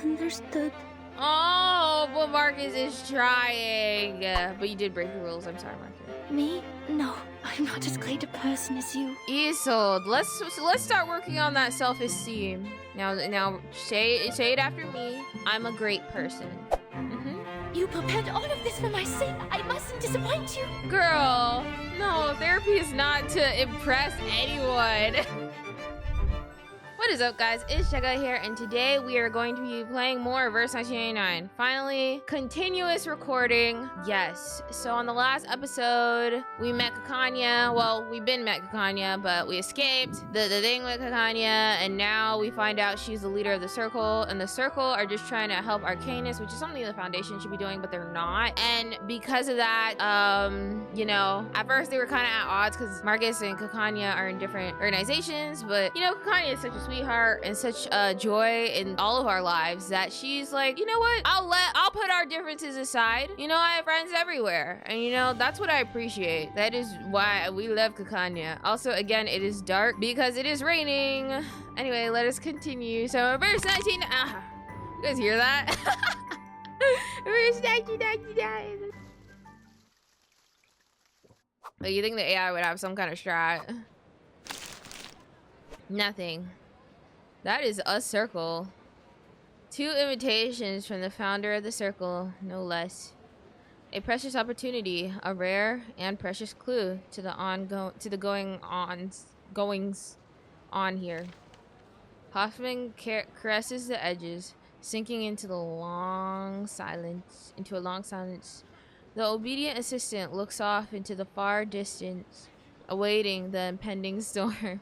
Understood. Oh, but Marcus is trying. But you did break the rules. I'm sorry, Marcus. Me? No, I'm not as great a person as you. Isolde, let's start working on that self-esteem. Now, say it after me. I'm a great person. You prepared all of this for my sake. I mustn't disappoint you. Girl, no, therapy is not to impress anyone. What is up, guys? It's Cheko here, and today we are going to be playing more Verse 1999. Finally, continuous recording. Yes. So on the last episode, we met Kakanya. Well, we've been met Kakanya, but we escaped the thing with Kakanya, and now we find out she's the leader of the Circle, and the Circle are just trying to help Arcanus, which is something the Foundation should be doing, but they're not. And because of that, you know, at first they were kind of at odds because Marcus and Kakanya are in different organizations, but you know, Kakanya is such a sweetheart and such a joy in all of our lives that she's like, you know what, I'll put our differences aside. You know, I have friends everywhere, and you know, that's what I appreciate. That is why we love Kakanya. Also, again, it is dark because it is raining. Anyway, let us continue. So verse 19, you guys hear that? Verse 1999. Like, you think the AI would have some kind of strat? Nothing. That is a circle. 2 invitations from the founder of the Circle, no less. A precious opportunity, a rare and precious clue to the goings on here. Hoffman caresses the edges, sinking into a long silence. The obedient assistant looks off into the far distance, awaiting the impending storm.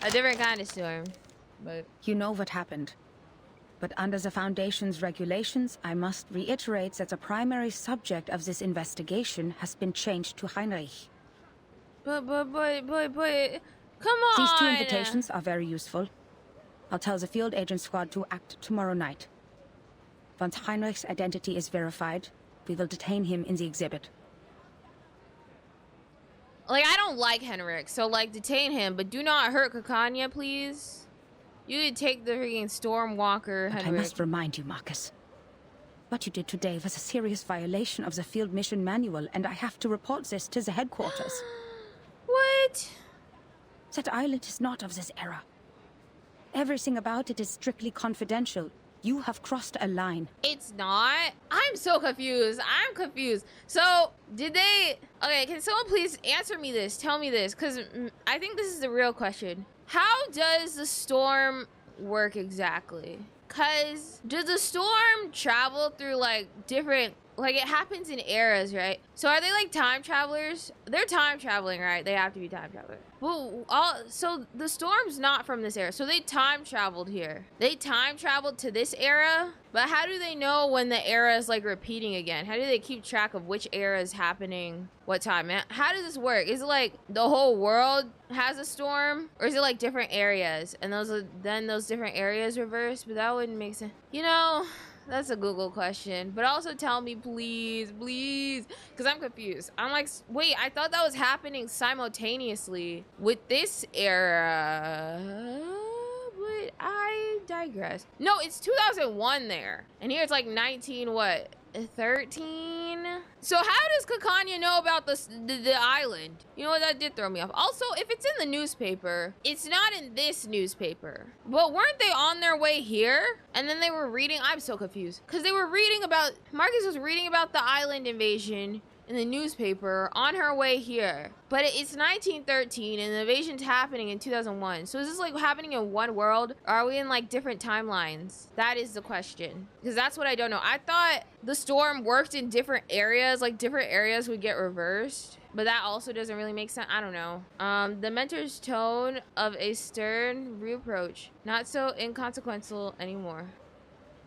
A different kind of storm. But you know what happened. But under the Foundation's regulations, I must reiterate that the primary subject of this investigation has been changed to Heinrich. But, come on! These 2 invitations are very useful. I'll tell the field agent squad to act tomorrow night. Once Heinrich's identity is verified, we will detain him in the exhibit. Like, I don't like Henrik, so like, detain him, but do not hurt Kakanya, please. You could take the freaking Stormwalker, Henrik. But I must remind you, Marcus. What you did today was a serious violation of the field mission manual, and I have to report this to the headquarters. What? That island is not of this era. Everything about it is strictly confidential. You have crossed a line. It's not? I'm so confused. I'm confused. So, did they... Okay, can someone please answer me this? Tell me this, because I think this is the real question. How does the storm work exactly? Because does the storm travel through, like, different... Like, it happens in eras, right? So are they, like, time travelers? They're time traveling, right? They have to be time travelers. Well, so the storm's not from this era. So they time traveled here. They time traveled to this era? But how do they know when the era is, like, repeating again? How do they keep track of which era is happening what time? How does this work? Is it, like, the whole world has a storm? Or is it, like, different areas? And then those different areas reverse? But that wouldn't make sense. You know... That's a Google question, but also tell me, please, because I'm confused. I'm like, wait, I thought that was happening simultaneously with this era, but I digress. No, it's 2001 there, and here it's like 13. So how does Kakanya know about the island? You know what, that did throw me off. Also, if it's in the newspaper, it's not in this newspaper. But weren't they on their way here? And then they were reading, I'm so confused. Because they were reading about, Marcus was reading about the island invasion in the newspaper on her way here. But it's 1913 and the invasion's happening in 2001. So is this like happening in one world? Or are we in like different timelines? That is the question. Because that's what I don't know. I thought the storm worked in different areas, like different areas would get reversed. But that also doesn't really make sense. I don't know. The mentor's tone of a stern reproach. Not so inconsequential anymore.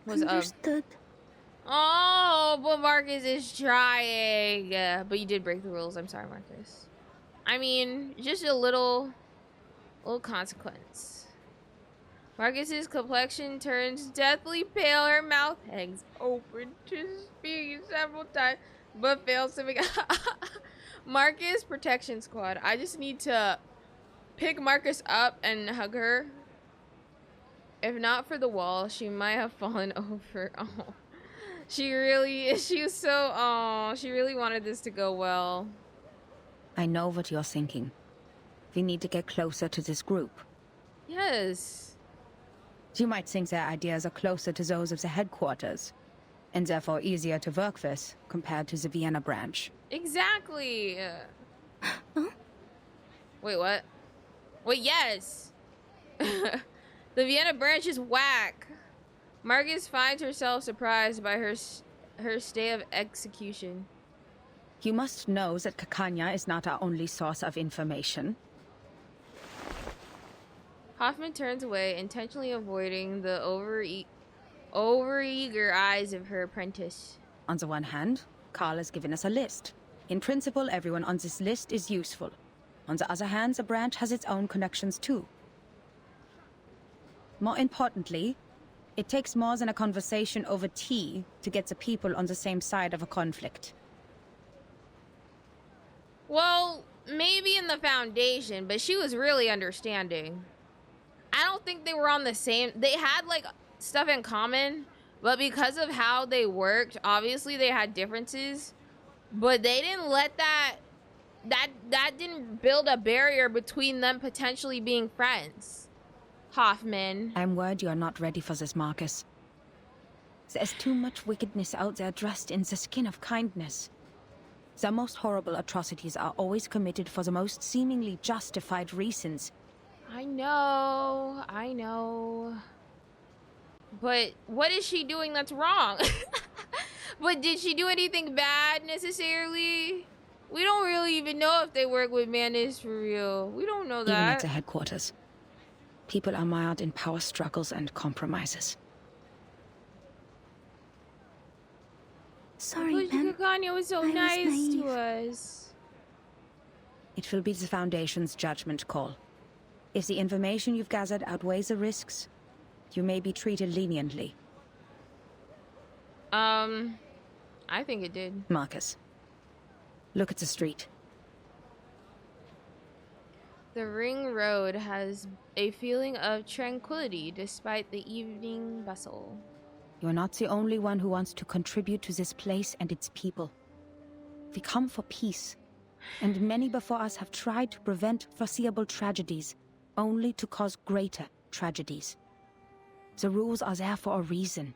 Was Understood. Oh, but Marcus is trying. But you did break the rules. I'm sorry, Marcus. I mean, just a little consequence. Marcus's complexion turns deathly pale. Her mouth hangs open to speak several times, but fails to make. Marcus protection squad. I just need to pick Marcus up and hug her. If not for the wall, she might have fallen over. Oh. She was so, oh, she really wanted this to go well. I know what you're thinking. We need to get closer to this group. Yes. You might think their ideas are closer to those of the headquarters, and therefore easier to work with compared to the Vienna branch. Exactly. Wait, what? Wait, yes. The Vienna branch is whack. Marcus finds herself surprised by her stay of execution. You must know that Kakanya is not our only source of information. Hoffman turns away, intentionally avoiding the overeager eyes of her apprentice. On the one hand, Carl has given us a list. In principle, everyone on this list is useful. On the other hand, the branch has its own connections too. More importantly, it takes more than a conversation over tea to get the people on the same side of a conflict. Well, maybe in the Foundation, but she was really understanding. I don't think they were on the same... They had, like, stuff in common, but because of how they worked, obviously they had differences. But they didn't let that didn't build a barrier between them potentially being friends. Hoffman. I'm worried you're not ready for this, Marcus. There's too much wickedness out there dressed in the skin of kindness. The most horrible atrocities are always committed for the most seemingly justified reasons. I know. But what is she doing that's wrong? But did she do anything bad necessarily? We don't really even know if they work with Manus for real. We don't know that. Even at the headquarters, people are mired in power struggles and compromises. Sorry, Bluepoch ma'am. was so I was nice naive. to us. It will be the Foundation's judgment call. If the information you've gathered outweighs the risks, you may be treated leniently. I think it did. Marcus, look at the street. The ring road has a feeling of tranquility despite the evening bustle. You're not the only one who wants to contribute to this place and its people. We come for peace, and many before us have tried to prevent foreseeable tragedies, only to cause greater tragedies. The rules are there for a reason.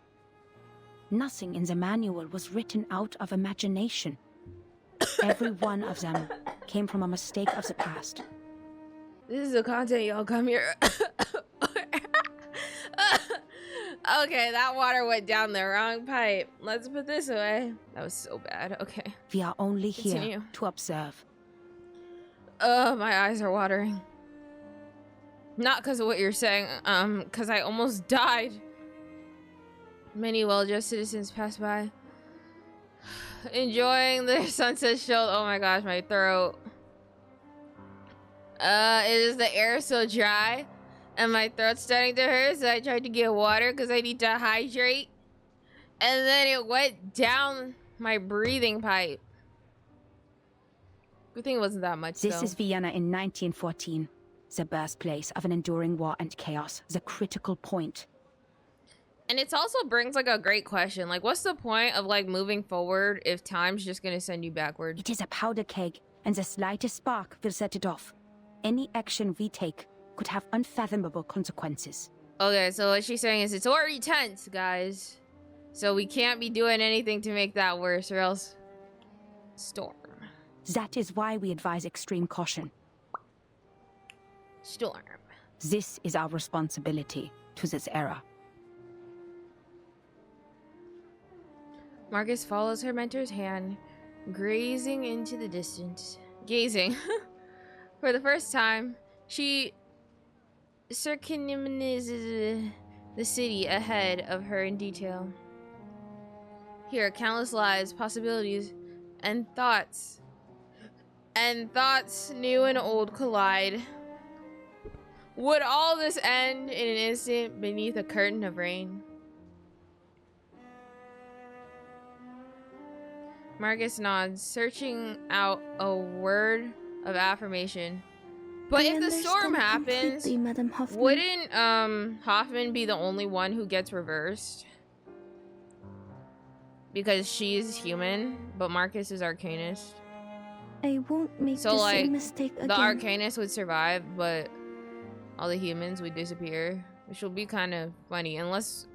Nothing in the manual was written out of imagination. Every one of them came from a mistake of the past. This is the content y'all come here. Okay, that water went down the wrong pipe. Let's put this away. That was so bad. Okay. We are only Continue. here to observe. My eyes are watering. Not because of what you're saying, because I almost died. Many well-dressed citizens pass by, enjoying the sunset show. Oh my gosh, my throat. It is the air so dry, and my throat's starting to hurt, so I tried to get water because I need to hydrate. And then it went down my breathing pipe. Good thing it wasn't that much, This though. is Vienna in 1914. The birthplace of an enduring war and chaos. The critical point. And it also brings like a great question. Like, what's the point of like moving forward if time's just gonna send you backward? It is a powder keg, and the slightest spark will set it off. Any action we take could have unfathomable consequences. Okay, so what she's saying is it's already tense, guys. So we can't be doing anything to make that worse, or else... Storm. That is why we advise extreme caution. Storm. This is our responsibility to this era. Marcus follows her mentor's hand, gazing into the distance. Gazing. For the first time, she circumnavigates the city ahead of her in detail. Here, countless lives, possibilities, and thoughts new and old collide. Would all this end in an instant beneath a curtain of rain? Marcus nods, searching out a word of affirmation. But I if the storm understand happens, completely, Madam Hoffman. wouldn't Hoffman be the only one who gets reversed? Because she's human, but Marcus is Arcanist. I won't make So the like same mistake again. the Arcanist would survive, but all the humans would disappear, which will be kind of funny, unless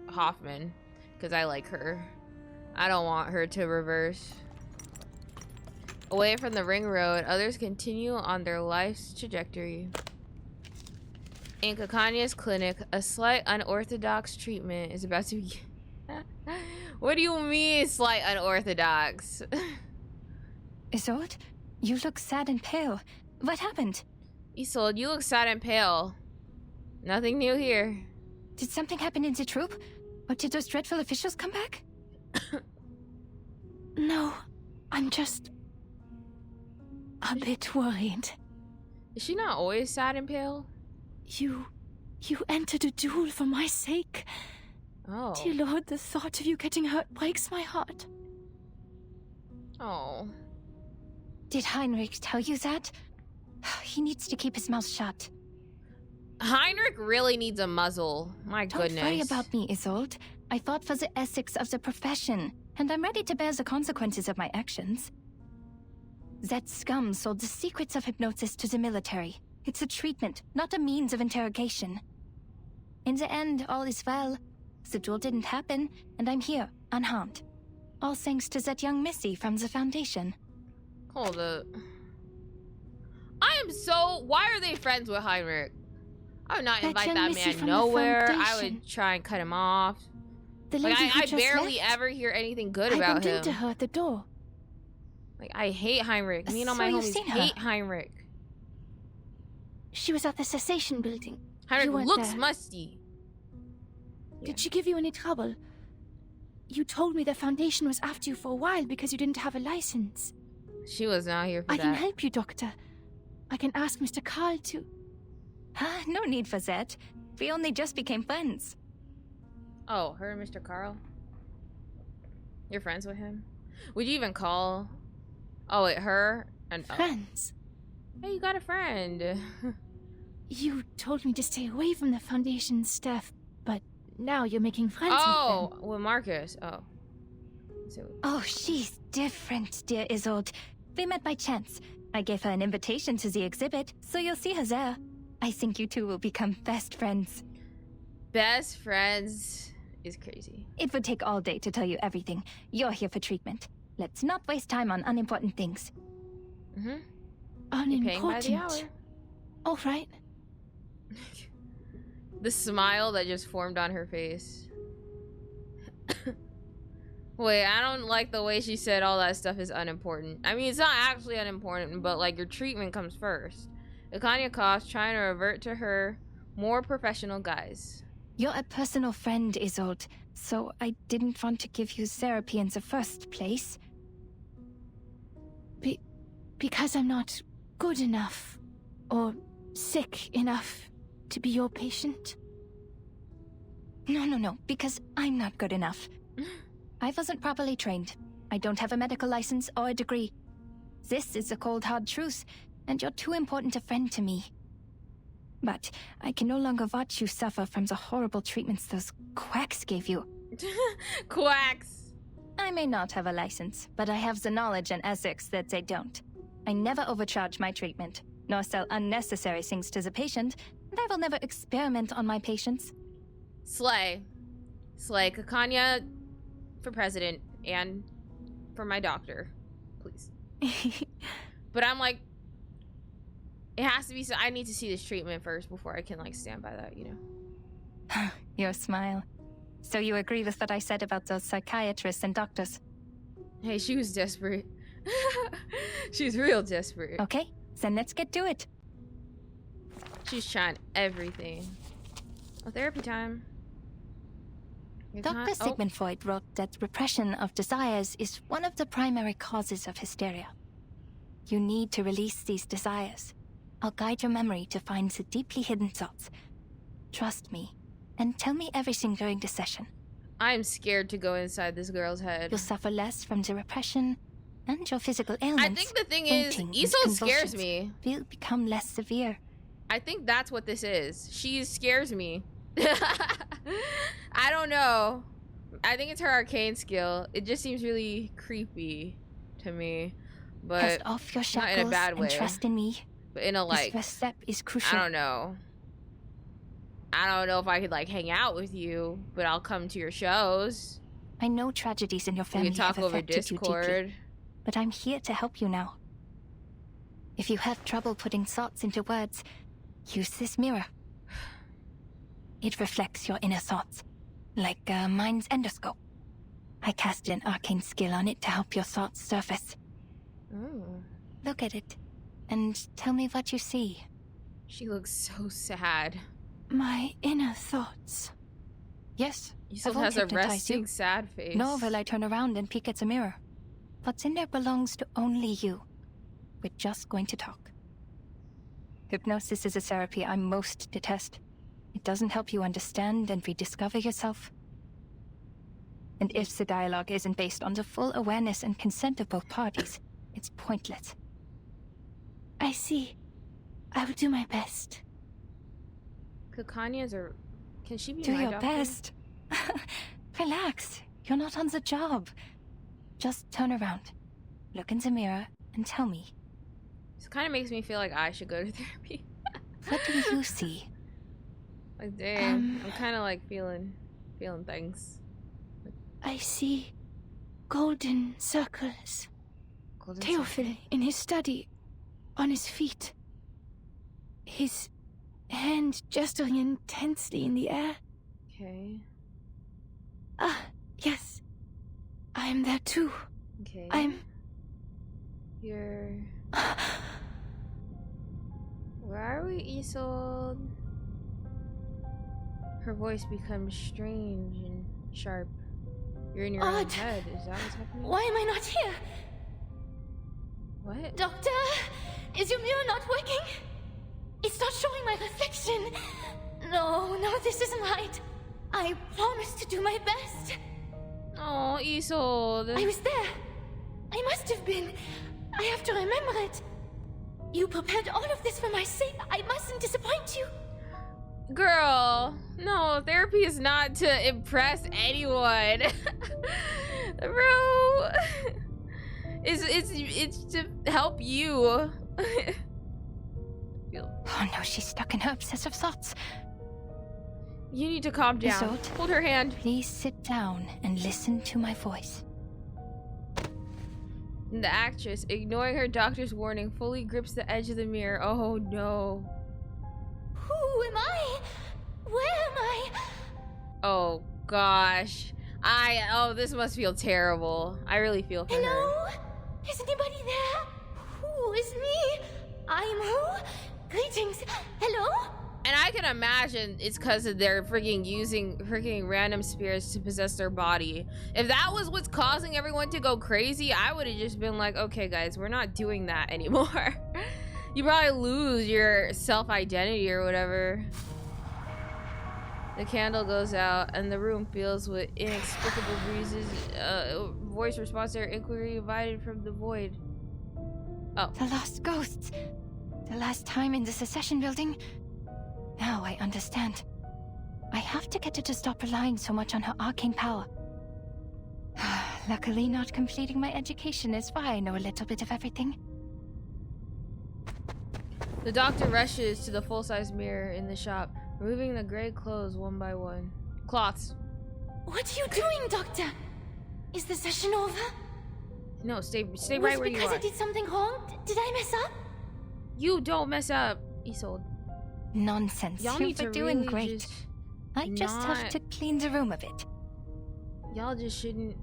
Hoffman, because I like her. I don't want her to reverse. Away from the ring road, others continue on their life's trajectory. In Kakanya's clinic, a slight unorthodox treatment is about to be... What do you mean, slight unorthodox? Isolde, you look sad and pale. What happened? Isolde, you look sad and pale. Nothing new here. Did something happen in the troop? Or did those dreadful officials come back? No, I'm just a bit worried. Is she not always sad and pale? You entered a duel for my sake. Oh. Dear Lord, the thought of you getting hurt breaks my heart. Oh. Did Heinrich tell you that? He needs to keep his mouth shut. Heinrich really needs a muzzle. My goodness. Don't worry about me, Isolde. I fought for the ethics of the profession, and I'm ready to bear the consequences of my actions. That scum sold the secrets of hypnosis to the military. It's a treatment, not a means of interrogation. In the end, all is well. The duel didn't happen, and I'm here, unharmed. All thanks to that young missy from the Foundation. Hold up. I am so... Why are they friends with Heinrich? I would not That invite young that missy man from the nowhere. I Foundation. would try and cut him off. The Like, lady who I just barely left, ever hear anything good I about bumped him. into her at the door. Like, I hate Heinrich. Me and all So my you've homies seen her? hate Heinrich. She was at the cessation building. Heinrich You weren't looks there. musty. Did she give you any trouble? You told me the Foundation was after you for a while because you didn't have a license. She was not here for I that. can help you, Doctor. I can ask Mr. Carl to... No need for that. We only just became friends. Oh, her and Mr. Carl? You're friends with him? Would you even call... Oh, wait, her and... Oh. Friends. Hey, you got a friend. You told me to stay away from the Foundation staff, but now you're making friends with them. Oh, with Marcus. Oh. So, Oh, she's different, dear Isolde. We met by chance. I gave her an invitation to the exhibit, so you'll see her there. I think you two will become best friends. best friends is crazy. It would take all day to tell you everything. You're here for treatment. Let's not waste time on unimportant things. Mm-hmm. You're paying by the hour. Unimportant. All right. The smile that just formed on her face. Wait, I don't like the way she said all that stuff is unimportant. I mean, it's not actually unimportant, but like your treatment comes first. Ikanya coughs, trying to revert to her more professional guise. You're a personal friend, Isolde, so I didn't want to give you therapy in the first place. Because I'm not good enough or sick enough to be your patient? No, because I'm not good enough. I wasn't properly trained. I don't have a medical license or a degree. This is the cold, hard truth, and you're too important a friend to me. But I can no longer watch you suffer from the horrible treatments those quacks gave you. Quacks! I may not have a license, but I have the knowledge and ethics that they don't. I never overcharge my treatment, nor sell unnecessary things to the patient, and I will never experiment on my patients. Slay. Slay. Kakanya for president and for my doctor. Please. But I'm like, it has to be so. I need to see this treatment first before I can like stand by that, you know. Your smile. So you agree with what I said about those psychiatrists and doctors? Hey, she was desperate. She's real desperate. Okay, then let's get to it. She's trying everything. Oh, therapy time. Dr. Sigmund Freud wrote that repression of desires is one of the primary causes of hysteria. You need to release these desires. I'll guide your memory to find the deeply hidden thoughts. Trust me, and tell me everything during the session. I'm scared to go inside this girl's head. You'll suffer less from the repression, And your physical ailments, I think the thing is, fainting and Isolde scares convulsions, me. will become less severe. I think that's what this is. She scares me. I don't know. I think it's her arcane skill. It just seems really creepy to me. But Cast off your not shackles in a bad way. and trust in me. But in a This like, first step is crucial. I don't know. I don't know if I could like hang out with you, but I'll come to your shows. I know tragedies in your We family can talk have over affected you Discord. deeply, but I'm here to help you now. If you have trouble putting thoughts into words, use this mirror. It reflects your inner thoughts, like a mind's endoscope. I cast an arcane skill on it to help your thoughts surface. Oh. Look at it, and tell me what you see. She looks so sad. My inner thoughts. Yes, Isolde won't has a hypnotize resting you. sad face. Nor will I turn around and peek at the mirror. What's in there belongs to only you. We're just going to talk. Hypnosis is a therapy I most detest. It doesn't help you understand and rediscover yourself. And if the dialogue isn't based on the full awareness and consent of both parties, it's pointless. I see. I will do my best. Cacanya's are... Can she be Do my your doctor? best. Relax. You're not on the job. Just turn around. Look in the mirror and tell me. This kind of makes me feel like I should go to therapy. What do you see? Like, dang. I'm kind of like feeling things. I see golden circles. Golden Theophil in his study, on his feet. His hand gesturing intensely in the air. Okay. Ah, yes. I am there too. Okay. I'm... You're... Where are we, Isolde? Her voice becomes strange and sharp. You're in your own Odd. head. Is that what's happening? Why am I not here? What? Doctor, is your mirror not working? It's not showing my reflection. No, this isn't right. I promised to do my best. Oh, Isolde. I was there. I must have been. I have to remember it. You prepared all of this for my sake. I mustn't disappoint you. Girl, no, therapy is not to impress anyone. Bro. It's to help you. Oh no, she's stuck in her obsessive thoughts. You need to calm down. Isolde, Hold her hand. please sit down and listen to my voice. The actress, ignoring her doctor's warning, fully grips the edge of the mirror. Oh no. Who am I? Where am I? Oh gosh. Oh, this must feel terrible. I really feel for her. Hello? Is anybody there? Who is me? I'm who? Greetings. Hello? And I can imagine it's because they're freaking using freaking random spirits to possess their body. If that was what's causing everyone to go crazy, I would have just been like, okay guys, we're not doing that anymore. You probably lose your self-identity or whatever. The candle goes out and the room fills with inexplicable breezes. Voice responds to her inquiry invited from the void. Oh. The lost ghosts. The last time in the Secession building. Now I understand. I have to get her to stop relying so much on her arcane power. Luckily, not completing my education is why I know a little bit of everything. The doctor rushes to the full-size mirror in the shop, removing the gray clothes one by one. Cloths. What are you doing, Doctor? Is the session over? No, stay Was right it where you because are. I did something wrong? Did I mess up? You don't mess up, Isolde. Nonsense. Y'all You need to were doing really great. just I just have not- to clean the room a bit. Y'all just shouldn't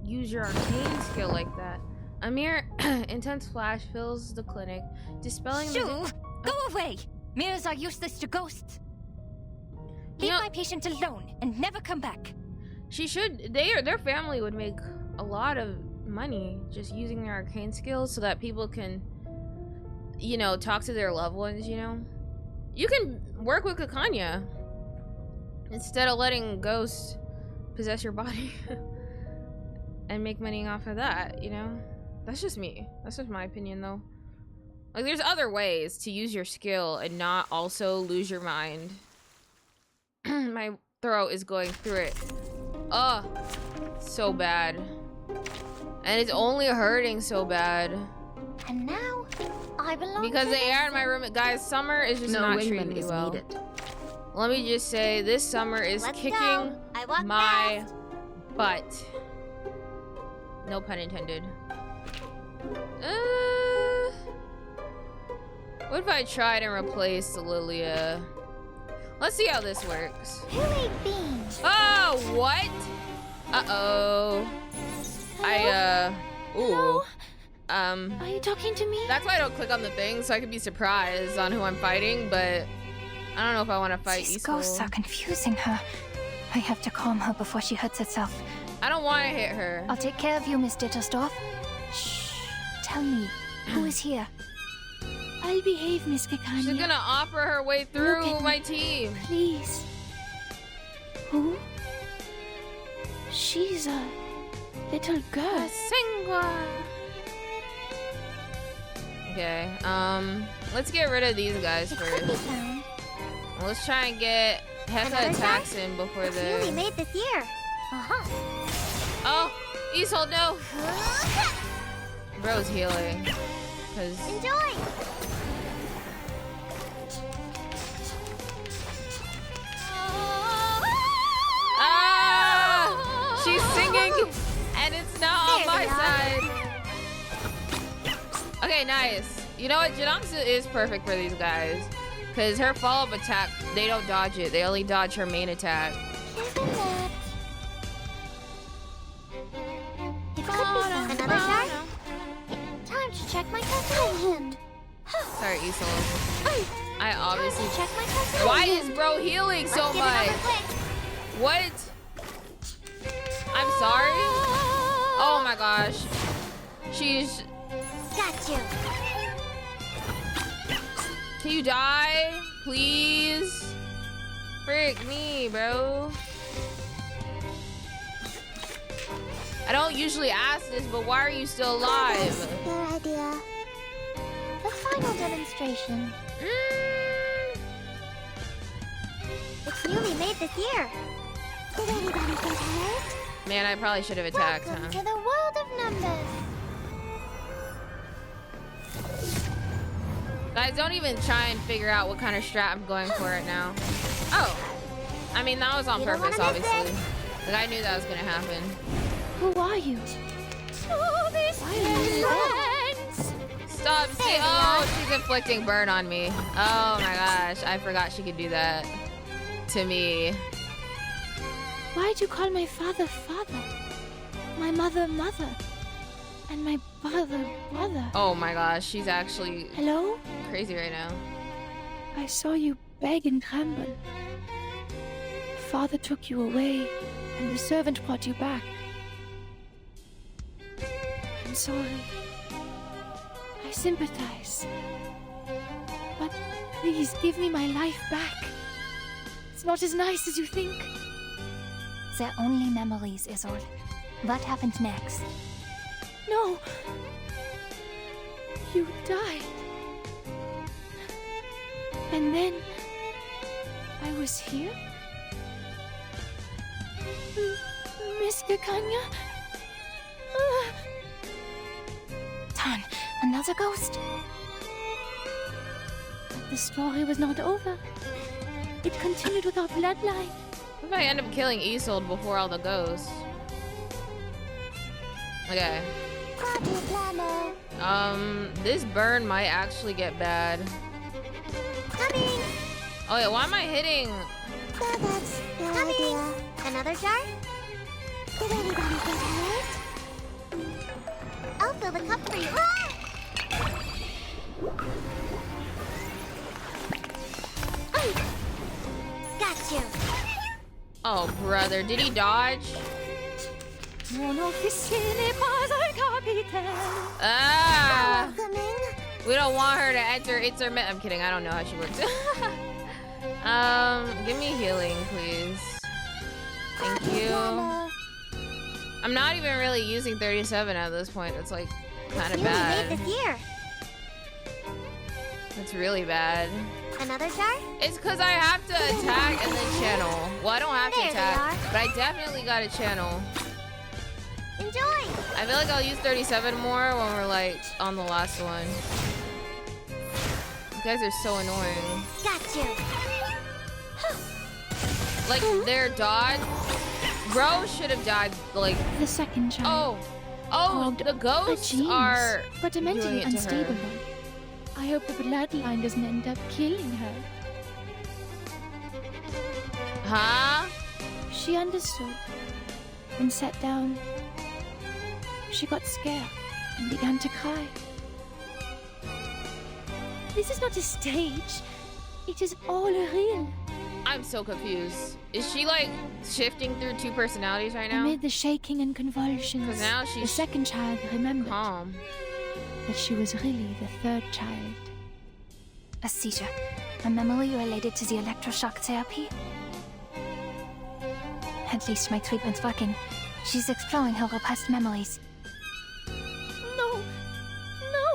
use your arcane skill like that. A mere intense flash fills the clinic, dispelling Shoo! the... Go away! Mirrors are useless to ghosts. Leave know- my patient alone and never come back. She should... Their family would make a lot of money just using their arcane skills so that people can, you know, talk to their loved ones, you know? You can work with Cacanha instead of letting ghosts possess your body. and make money off of that, you know? That's just me. That's just my opinion, though. Like, there's other ways to use your skill and not also lose your mind. My throat is going through it. Oh, so bad. And it's only hurting so bad. And now, I belong Because to the air in this- my room, guys, summer is just not treating me well. Let me just say, this summer is Let's kicking go. I walk my fast. butt. No pun intended. What if I tried and replaced Lilia? Let's see how this works. Who ate beans? Oh, what? Uh-oh. Ooh. Are you talking to me? That's why I don't click on the thing, so I can be surprised on who I'm fighting, but I don't know if I want to fight These Isolde. ghosts are confusing her. I have to calm her before she hurts herself. I don't want to hit her. I'll take care of you, Miss Dittersdorf. Shh. Tell me, who is here? I'll behave, Miss Gekania. She's gonna offer her way through Look at my me. team. Please. Who? She's a little girl. Singwa. Okay, let's get rid of these guys It could be first. found. Let's try and get Heka Another attacks in before It's newly the... made this year. Uh-huh. Oh, Isolde, no! Bro's healing. Cause... Enjoy. Ah! She's singing, and it's not on There my we are. side. Okay, nice. You know what? Jinongsu is perfect for these guys. Because her follow-up attack, they don't dodge it. They only dodge her main attack. Isn't that? It could be found. Another shard? Time to check my calculation. Sorry, Isolde. I Time obviously... to check my calculation. Why is bro healing so Let's get much? another quick. What? I'm sorry? Oh my gosh. She's... Got you. Can you die? Please? Frick me, bro. I don't usually ask this, but why are you still alive? Good idea. The final demonstration. It's newly made this year. Did anybody get hurt? Man, I probably should have attacked, Welcome huh? to the world of numbers. Guys, don't even try and figure out what kind of strat I'm going for right now. Oh. I mean, that was on You don't purpose, wanna miss obviously. Like, I knew that was gonna happen. Who are you? Oh, this friends. Stop. There we Oh, she's inflicting burn on me. Oh my gosh. I forgot she could do that to me. Why'd you call my father father? My mother mother? And my brother brother? Oh my gosh. She's actually Hello? crazy right now. I saw you beg and tremble. Father took you away, and the servant brought you back. I'm sorry. I sympathize. But please give me my life back. It's not as nice as you think. They're only memories, Isolde. What happened next? No. You died. And then I was here? Miss Gekania? Tan, another ghost? But the story was not over. It continued with our bloodline. What if I end up killing Isolde before all the ghosts? Okay. This burn might actually get bad. Coming. Oh yeah, why am I hitting? That's coming. Another jar? Did anybody get hurt? I'll fill the cup for you. Got you. Oh brother, did he dodge? Ah! Welcoming. We don't want her to enter intermittent. I'm kidding. I don't know how she works. Give me healing, please. Thank you. I'm not even really using 37 at this point. That's like kind of You only bad. made this year. That's really bad. Another jar? It's because I have to attack and then channel. Well, I don't have to There they attack, are. but I definitely got to channel. Enjoy! I feel like I'll use 37 more when we're like on the last one. You guys are so annoying. Got you. Like their dodge. Rose should have died like. The second child. Oh, the ghosts are but a mentally doing it to unstable her. one. I hope the bloodline doesn't end up killing her. Huh? She understood and sat down. She got scared and began to cry. This is not a stage. It is all real. I'm so confused. Is she like shifting through two personalities right now? Amid the shaking and convulsions, 'Cause now the she's second child remembered calm. that she was really the third child. A seizure. A memory related to the electroshock therapy? At least my treatment's working. She's exploring her repressed memories. No! No!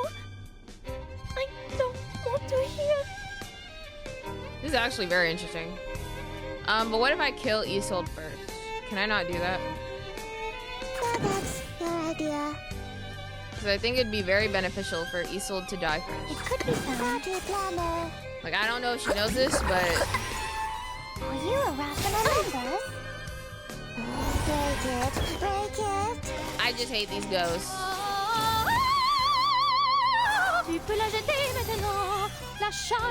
I don't want to hear. This is actually very interesting. But what if I kill Isolde first? Can I not do that? So that's your idea. Because I think it'd be very beneficial for Isolde to die first. It could be fun. Planner. Like, I don't know if she knows this, but Are you around for my members? Break it. Break it. I just hate these ghosts.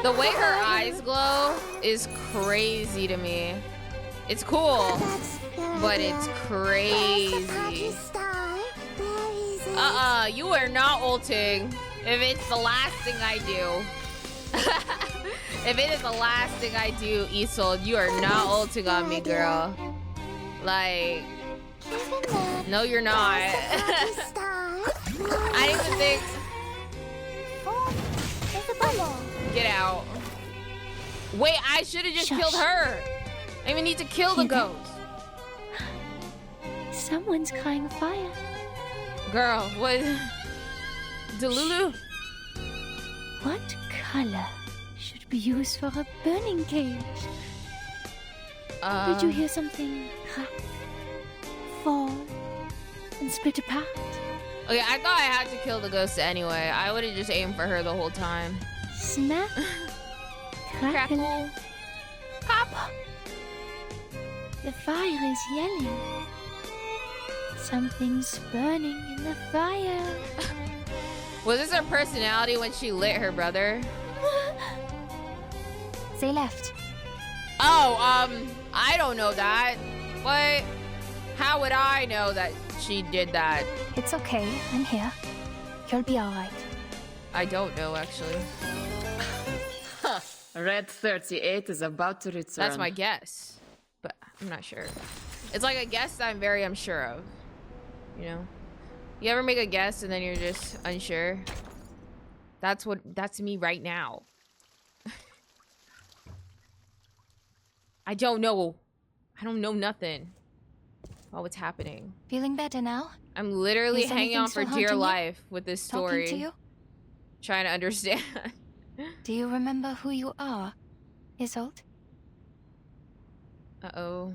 The way her eyes glow is crazy to me. It's cool, That's your but idea. it's crazy. You are not ulting if it's the last thing I do. If it is the last thing I do, Isolde, you are not ulting on me, girl. Like, no, you're not. I didn't even think. There's a bubble. Get out. Wait, I should have just Shush. killed her. I even need to kill the Hear that? ghost. Someone's crying fire. Girl, what? Delulu? What color should be used for a burning cage? Did you hear something crack, fall, and split apart? Okay, I thought I had to kill the ghost anyway. I would have just aimed for her the whole time. Snap, crackle, Crackle. Pop. the fire is yelling. Something's burning in the fire. Was this her personality when she lit her brother? They left. Oh, I don't know that. What? How would I know that she did that? It's okay. I'm here. You'll be alright. I don't know, actually. Red 38 is about to return. That's my guess, but I'm not sure. It's like a guess that I'm very unsure of. You know? You ever make a guess and then you're just unsure? That's me right now. I don't know. I don't know nothing about what's happening. Feeling better now? I'm literally Is hanging anything on for still dear haunting you? life with this story. Talking to you? Trying to understand. Do you remember who you are, Isolde? Uh-oh.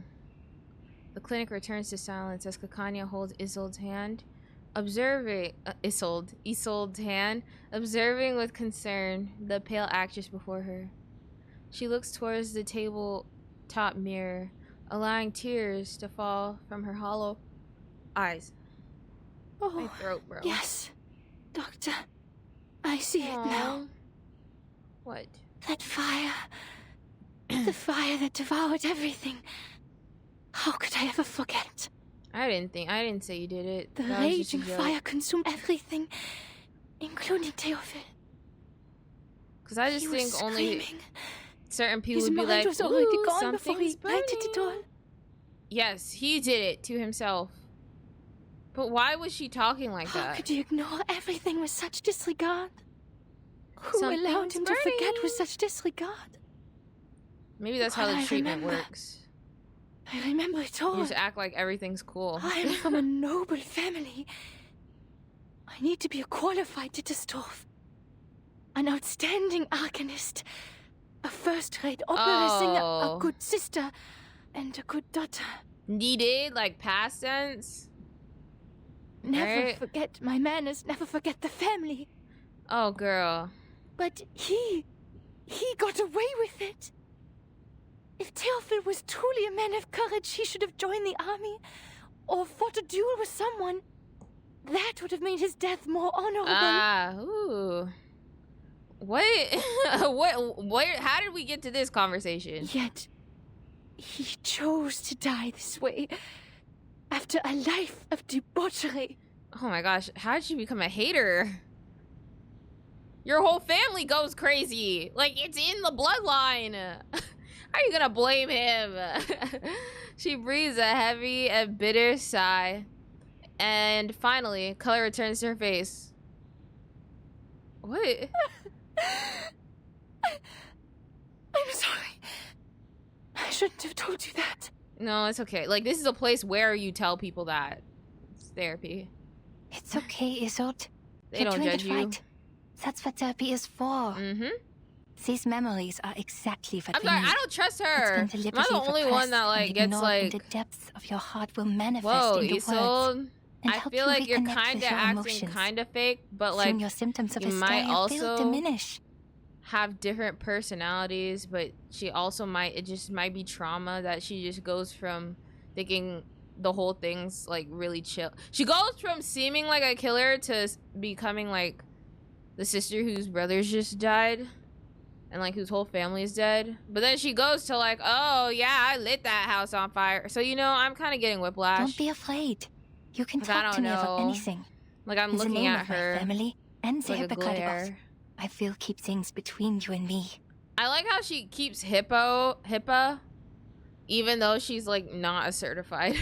The clinic returns to silence as Kakanya holds Isolde's hand. Observing... Isolde's hand. Observing with concern the pale actress before her. She looks towards the tabletop mirror, allowing tears to fall from her hollow eyes. My Oh, throat, bro. yes. Doctor, I see it now. What? That fire. The fire that devoured everything. How could I ever forget? I didn't say you did it. The That was just a raging joke. fire consumed everything, including Theophil. Because I just He was think only screaming. certain people His would be mind like, was already "Ooh, gone before he something's ignited it all. burning." Yes, he did it to himself. But why was she talking like How that? could you ignore everything with such disregard? Who allowed Something's him to forget burning. with such disregard? Maybe that's how All the I treatment remember works. I remember it all. You just act like everything's cool. I am from a noble family. I need to be a qualified Dittersdorf. An outstanding arcanist. A first-rate opera singer. A good sister. And a good daughter. Needed, like past tense. Never Right. forget my manners. Never forget the family. Oh, girl. But he got away with it. If Theophil was truly a man of courage, he should have joined the army. Or fought a duel with someone. That would have made his death more honorable. Ooh. What? What? How did we get to this conversation? Yet, he chose to die this way. After a life of debauchery. Oh my gosh, how did you become a hater? Your whole family goes crazy. Like, it's in the bloodline. How are you gonna blame him? She breathes a heavy and bitter sigh. And finally, color returns to her face. What? I'm sorry. I shouldn't have told you that. No, it's okay. Like, this is a place where you tell people that. It's therapy. It's okay, Isolde. They You're don't doing judge it you. right. That's what therapy is for. Mm-hmm. These memories are exactly what I'm we sorry, need. I don't trust What's her. been Am I deliberately the only one that, repressed like, and gets, ignored like... in the depths of your heart will manifest Whoa, into words Isolde. and I help feel you like you're reconnect kind with of your acting emotions. kind of fake, but, Soon like, your symptoms of you might hysteria will also diminish. have different personalities, but she also might, it just might be trauma that she just goes from thinking the whole thing's, like, really chill. She goes from seeming like a killer to becoming, like, the sister whose brothers just died. And, like, whose whole family is dead. But then she goes to, like, oh, yeah, I lit that house on fire. So, you know, I'm kind of getting whiplash. Don't be afraid. You can Like, I talk don't to me about know. anything. Like, I'm In the looking name at of my her family and the like a hypocriticals. glare. I will keep things between you and me. I like how she keeps HIPAA, even though she's, like, not a certified.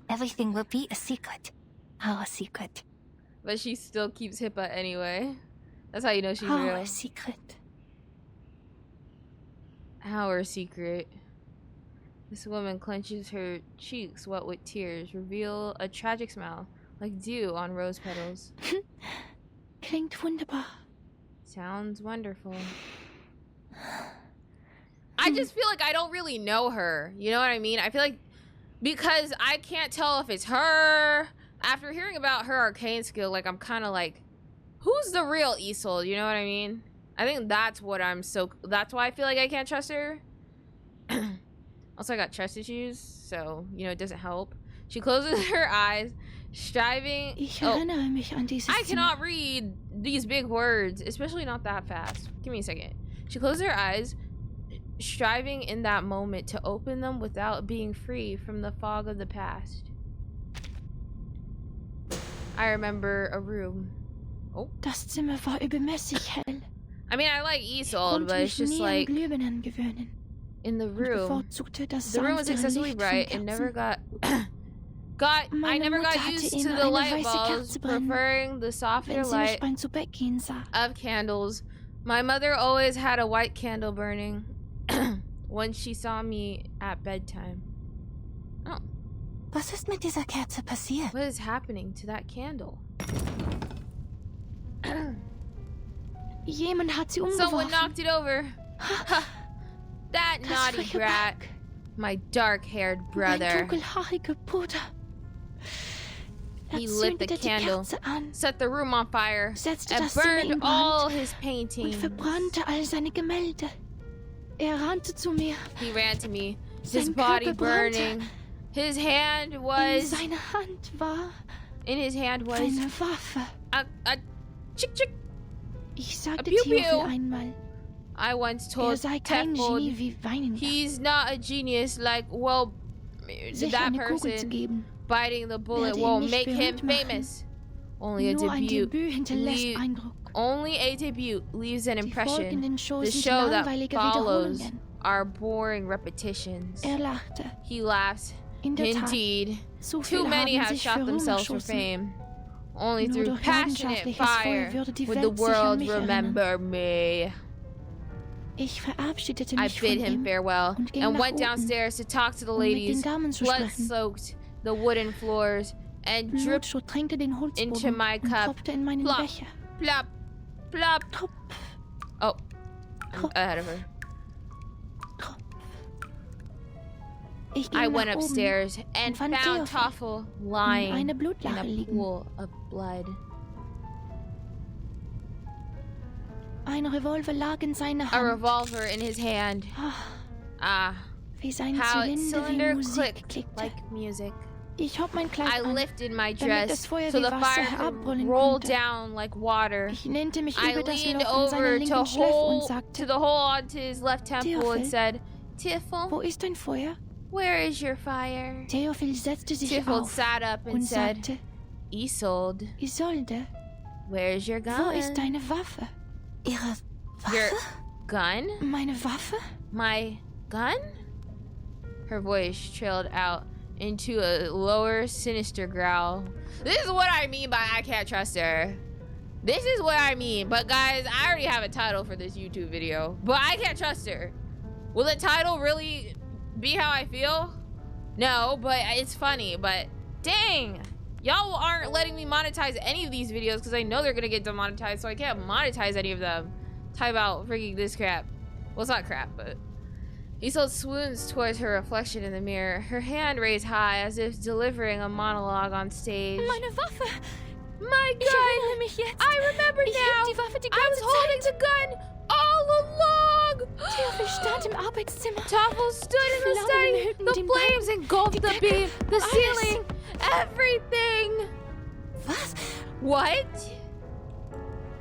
Everything will be a secret. Our secret. But she still keeps HIPAA anyway. That's how you know she's Our real. secret. Our secret. This woman clenches her cheeks wet with tears, reveal a tragic smile, like dew on rose petals. Klingt wunderbar. Sounds wonderful. I just feel like I don't really know her. You know what I mean? I feel like because I can't tell if it's her. After hearing about her arcane skill, like, I'm kind of like, who's the real Isolde? You know what I mean? I think that's what that's why I feel like I can't trust her. Also, I got trust issues, so, you know, it doesn't help. She closes her eyes, striving... Ich Oh, erinnere mich an dieses I Zimmer. cannot read these big words, especially not that fast. Give me a second. She closes her eyes, striving in that moment to open them without being free from the fog of the past. I remember a room. Oh. Das Zimmer war übermäßig hell. I mean, I like Isolde, Konnte but it's mich just nie an like Glühbirnen gewöhnen. in the Und room. bevorzugte das The room was sanftere excessively Licht bright von and never Kerzen. I Meine never got Mutter hatte used to immer the eine light weiße bulbs, Kerze brennen, preferring the softer wenn sie mich light beim Zubettgehen sah. of candles. My mother always had a white candle burning when she saw me at bedtime. Oh, Was ist mit dieser Kerze passiert? what is happening to that candle? Jemand hat sie Someone umgeworfen. knocked it over. That Das naughty freche brat. Pack. My dark-haired Mein brother. dunkelhaariger Bruder. He lit the zündete die candle, Kerze an, set the room on fire, setzte and das Zimmer burned in all Brand his und paintings. verbrannte all seine Gemälde. Rannte zu mir. He ran to me, his Sein body Körper brannte. burning. His hand In was seiner Hand war in his hand was eine Waffe. a chick. Ich sagte Pew Pew. Theophil einmal, I once told sei kein Genie Teffold wie Weinender, he's not a genius like, well, sich that eine Kugel zu person geben. biting the bullet Werde ihn won't nicht make him berühmt machen. famous. Only a Nur ein debut. Debüt hinterlässt Leave- Eindruck. Only a debut leaves an Die impression. folgenden Shows The sind show that langweilige follows Wiederholungen. are boring repetitions. Lachte. He laughs. In der Tat, Indeed, so too viele many haben have sich shot für Ruhm themselves for erschossen. fame. Only Nur through durch passionate leidenschaftliches fire Feuer würde die would the Welt sich an world mich erinnern. remember me. Ich verabschiedete I mich bid von him ihm farewell und ging and nach went oben, downstairs to talk to the mit den ladies, Damen zu blood sprechen. soaked the wooden floors, and dripped Blutschot tränkte den into Holzboden my und cup. tropfte in meinen Plop, Becher. plop, plop. Tropf, Oh, I'm Tropf, ahead of her. Tropf. Ich ging I nach went oben upstairs and fand found Theophil Toffel lying eine in Blutlache a liegen. pool of blood. Ein Revolver lag in seiner A Hand. revolver in his hand. Ah, Wie sein how Zylinder its wie cylinder Musik clicked klickte. like music. Ich hob mein Kleid I an, lifted my damit dress das Feuer so wie the Wasser fire could herabrollen roll konnte. down like water. Ich lehnte mich I über das leaned Loch in seiner over linken Schläfe und to sagte, the hole onto his left temple and Theophil, said, Tiffel, wo ist dein Feuer? where is your fire? Theophil setzte sich Tiffel auf sat up and und said, sagte, Isolde, Isolde, where's your wo ist gun? deine Waffe? Ihre Your Waffe? gun? Meine Waffe? My gun? Her voice trailed out into a lower, sinister growl. This is what I mean by I can't trust her. This is what I mean. But guys, I already have a title for this YouTube video. But I can't trust her. Will the title really be how I feel? No, but it's funny. But dang, y'all aren't letting me monetize any of these videos because I know they're gonna get demonetized, so I can't monetize any of them. Talk about freaking this crap. Well, it's not crap, but Isolde swoons towards her reflection in the mirror, her hand raised high as if delivering a monologue on stage. Meine Waffe! My Ich erinnere gun! mich jetzt. I remember Ich now! hielt die Waffe die I was ganze holding Zeit. the gun all along! Theophil stand im Arbeitszimmer. Toffel stood in the Flammen study. hüllten The den flames engulfed the beam, the alles. ceiling, everything! Was? What?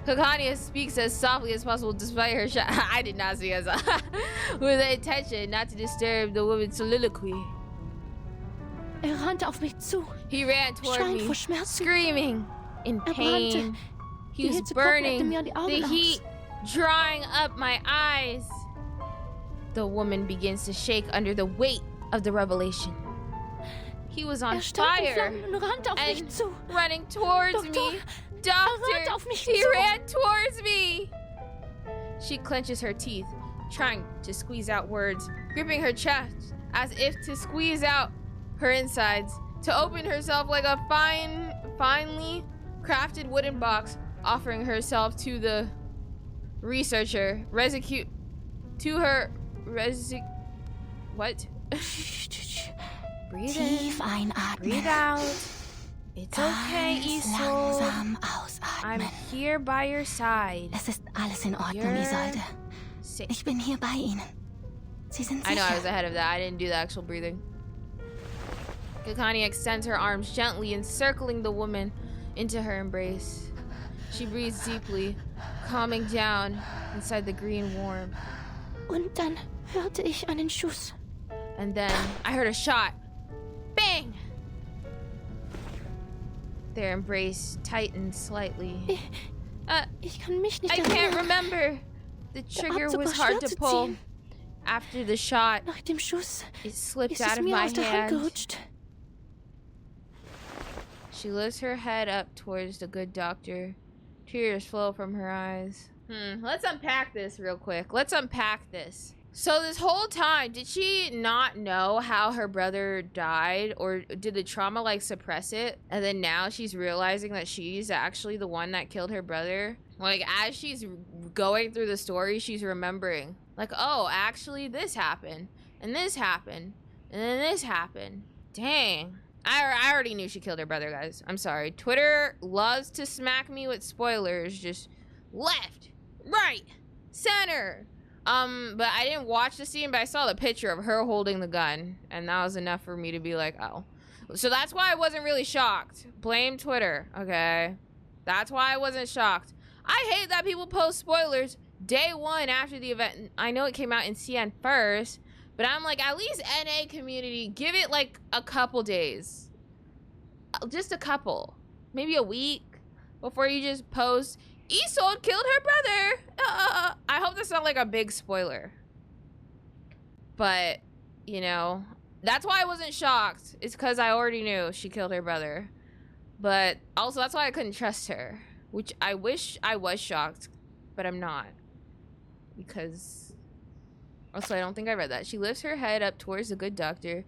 Kakania speaks as softly as possible despite her shot. I did not see as with the intention not to disturb the woman's soliloquy. Rannte auf mich zu. He ran toward Schreiend me, vor Schmerzen. screaming in pain. He Die was Hitze trocknete burning, mir die Augen the aus. heat drying up my eyes. The woman begins to shake under the weight of the revelation. He was on stand in fire Flammen und rannte auf mich and zu. running towards Doktor, me. rannte Doctor, auf mich he zu. ran towards me. She clenches her teeth, trying to squeeze out words, gripping her chest as if to squeeze out her insides, to open herself like a finely crafted wooden box, offering herself to the researcher, what? Breathe in, Tief einatmen. breathe out. It's okay, Ganz Isolde. langsam I'm ausatmen. here by your side. Es ist alles in Ordnung, You're Isolde. safe. Ich bin hier bei Ihnen. Sie sind I know I was sicher. ahead of that. I didn't do the actual breathing. Kakani extends her arms gently, encircling the woman into her embrace. She breathes deeply, calming down inside the green warmth. Und dann hörte ich einen Schuss. And then I heard a shot. Bang! Their embrace tightened slightly. Ich kann mich nicht I can't erinnern. remember. The trigger Abzug was war hard schwer to zu pull. ziehen. After the shot, Nach dem Schuss it slipped ist out es of mir my aus der Hand hand. gerutscht. She lifts her head up towards the good doctor. Tears flow from her eyes. Let's unpack this real quick. Let's unpack this. So this whole time, did she not know how her brother died? Or did the trauma like suppress it? And then now she's realizing that she's actually the one that killed her brother? Like as she's going through the story, she's remembering. Like, oh, actually this happened. And this happened. And then this happened. Dang. I already knew she killed her brother, guys. I'm sorry. Twitter loves to smack me with spoilers. Just left, right, center. But I didn't watch the scene, but I saw the picture of her holding the gun. And that was enough for me to be like, oh. So that's why I wasn't really shocked. Blame Twitter, okay? That's why I wasn't shocked. I hate that people post spoilers day one after the event. I know it came out in CN first. But I'm like, at least NA community, give it like a couple days. Just a couple. Maybe a week before you just post, Isolde killed her brother. I hope that's not like a big spoiler. But, you know, that's why I wasn't shocked. It's because I already knew she killed her brother. But also that's why I couldn't trust her. Which I wish I was shocked, but I'm not. Because Also, I don't think I read that. She lifts her head up towards the good doctor,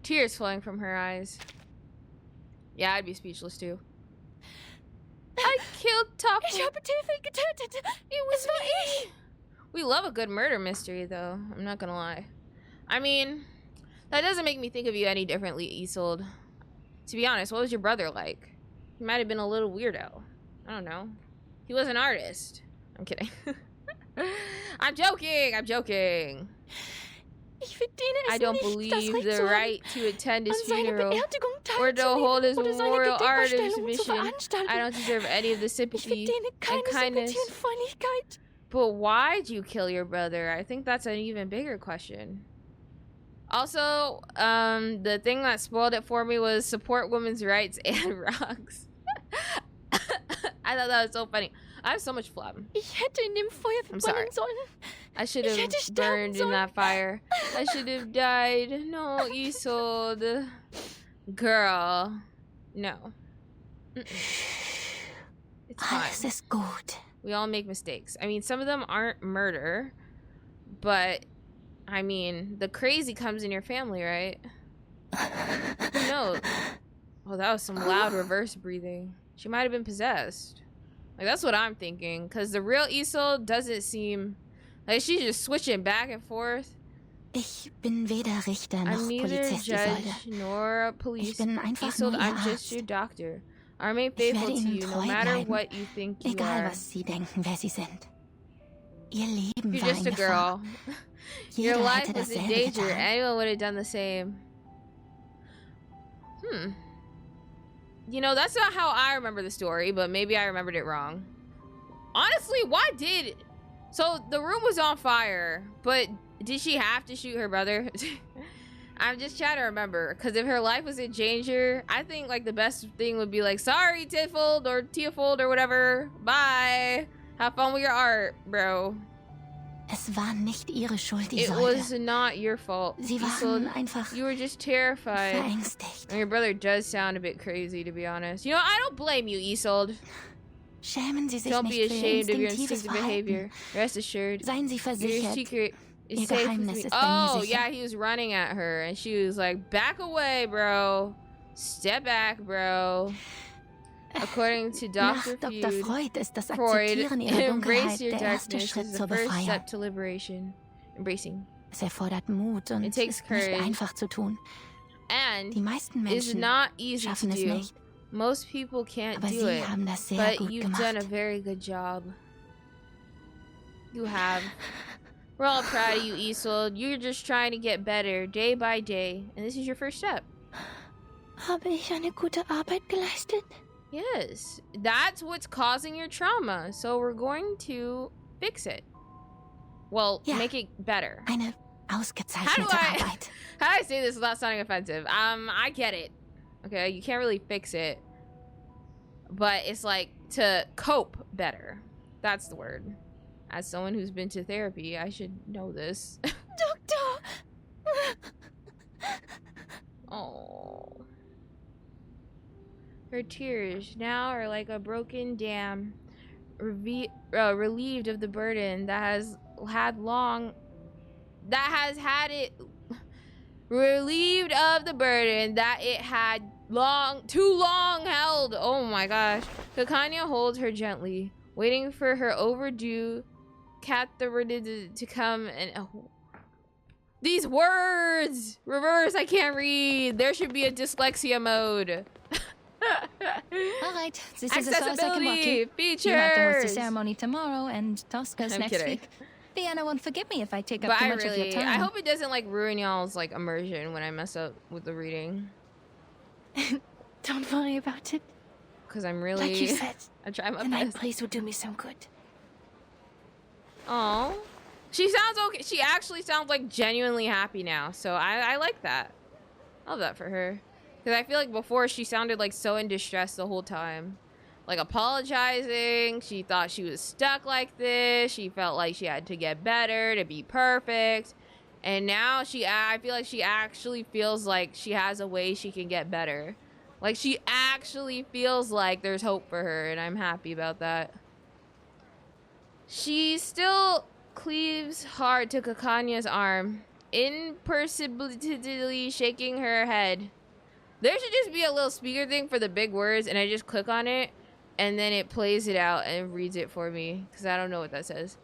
tears flowing from her eyes. Yeah, I'd be speechless too. I killed Top. Ich habe Teufel getötet. It was me. We love a good murder mystery, though. I'm not gonna lie. I mean, that doesn't make me think of you any differently, Isolde. To be honest, what was your brother like? He might have been a little weirdo. I don't know. He was an artist. I'm kidding. I'm joking. I'm joking. Ich verdiene es I don't nicht, das believe Recht the zu haben, right to attend his an seiner funeral Beerdigung or to hold his teilzunehmen oder seine memorial art Gedenkausstellung zu exhibition. veranstalten. I don't deserve any of the Ich sympathy verdiene and keine kindness. Sympathie und Freundlichkeit. But why'd you kill your brother? I think that's an even bigger question. Also, the thing that spoiled it for me was support women's rights and rocks. I thought that was so funny. I have so much phlegm. Ich hätte in dem Feuer I'm sorry. verbrennen sollen. I should Ich have hätte sterben burned in sollen. that fire. I should have died. No, Isolde. Girl. No. Mm-mm. It's Alles fine. ist gut. We all make mistakes. I mean, some of them aren't murder, but I mean, the crazy comes in your family, right? Who knows? Oh, that was some loud reverse breathing. She might have been possessed. Like, that's what I'm thinking. Because the real Isolde doesn't seem... Like, she's just switching back and forth. Ich bin weder Richter noch I'm neither a Polizist, judge Isolde. nor a police. Ich bin einfach Isolde, nur ihr I'm just Arzt. your doctor. I remain Ich faithful werde to Ihnen you, no treu matter bleiben, what you think you egal are. was Sie denken, wer Sie sind. Ihr Leben You're war just in a Gefahr. girl. Your Jeder life hätte was in dasselbe danger. getan. Anyone would have done the same. You know, that's not how I remember the story, but maybe I remembered it wrong. Honestly, why did... So, the room was on fire, but did she have to shoot her brother? I'm just trying to remember, because if her life was in danger, I think, like, the best thing would be like, sorry, Tifold, or Tiofold, or whatever. Bye. Have fun with your art, bro. Es war nicht Ihre Schuld, It Isolde. was not your fault. Sie Isolde, waren einfach you were just terrified. verängstigt. And your brother does sound a bit crazy, to be honest. You know, I don't blame you, Isolde. Schämen Sie sich Don't be nicht für Ihr ashamed of your instinktives instinctive behavior. Verhalten. Rest assured, Seien Sie your versichert. secret is Ihr safe with Geheimnis me. ist bei mir Oh, sicher. yeah, he was running at her, and she was like, back away, bro. Step back, bro. According to Nach Dr. Dr. Feud, Freud ist das Freud, Akzeptieren Ihrer embrace Dunkelheit your der erste darkness Schritt is the zur first Befreiung. step to liberation. Embracing. Es erfordert Mut und It takes ist nicht courage. einfach zu tun. And Die meisten it's Menschen not easy to schaffen es do. nicht. Most people can't Aber do Sie it. haben das sehr But gut you've done a gemacht. very good job. You have. We're all proud of you, Isolde. You're just trying to get better day by day. And this is your first step. Habe ich eine gute Arbeit geleistet? Yes. That's what's causing your trauma. So we're going to fix it. Well, Ja. make it better. Eine How do ausgezeichnete I Arbeit. how do I say this without sounding offensive? I get it. Okay, you can't really fix it. But it's like to cope better. That's the word. As someone who's been to therapy, I should know this. Doktor! Oh. Her tears now are like a broken dam, relieved of the burden that has had it relieved of the burden that it had too long held. Oh my gosh. Kakanya holds her gently, waiting for her overdue catharsis to come and these words reverse. I can't read. There should be a dyslexia mode. All right, this is as far as I can walk Accessibility you. features. You have to host the ceremony tomorrow and Tosca's I'm next kidding. week. Vienna won't forgive me if I take up But too I much of your really, time. I hope it doesn't like ruin y'all's like immersion when I mess up with the reading, Don't worry about it. because I'm Like you really, said, I try my the night best. breeze would do me some good. Oh, she sounds okay. She actually sounds like genuinely happy now, so I like that. Love that for her, because I feel like before she sounded like so in distress the whole time, like apologizing. She thought she was stuck like this. She felt like she had to get better to be perfect. And now I feel like she actually feels like she has a way she can get better. Like she actually feels like there's hope for her, and I'm happy about that. She's still cleaves hard to Kakanya's arm, imperceptibly shaking her head. There should just be a little speaker thing for the big words, and I just click on it, and then it plays it out and reads it for me, because I don't know what that says.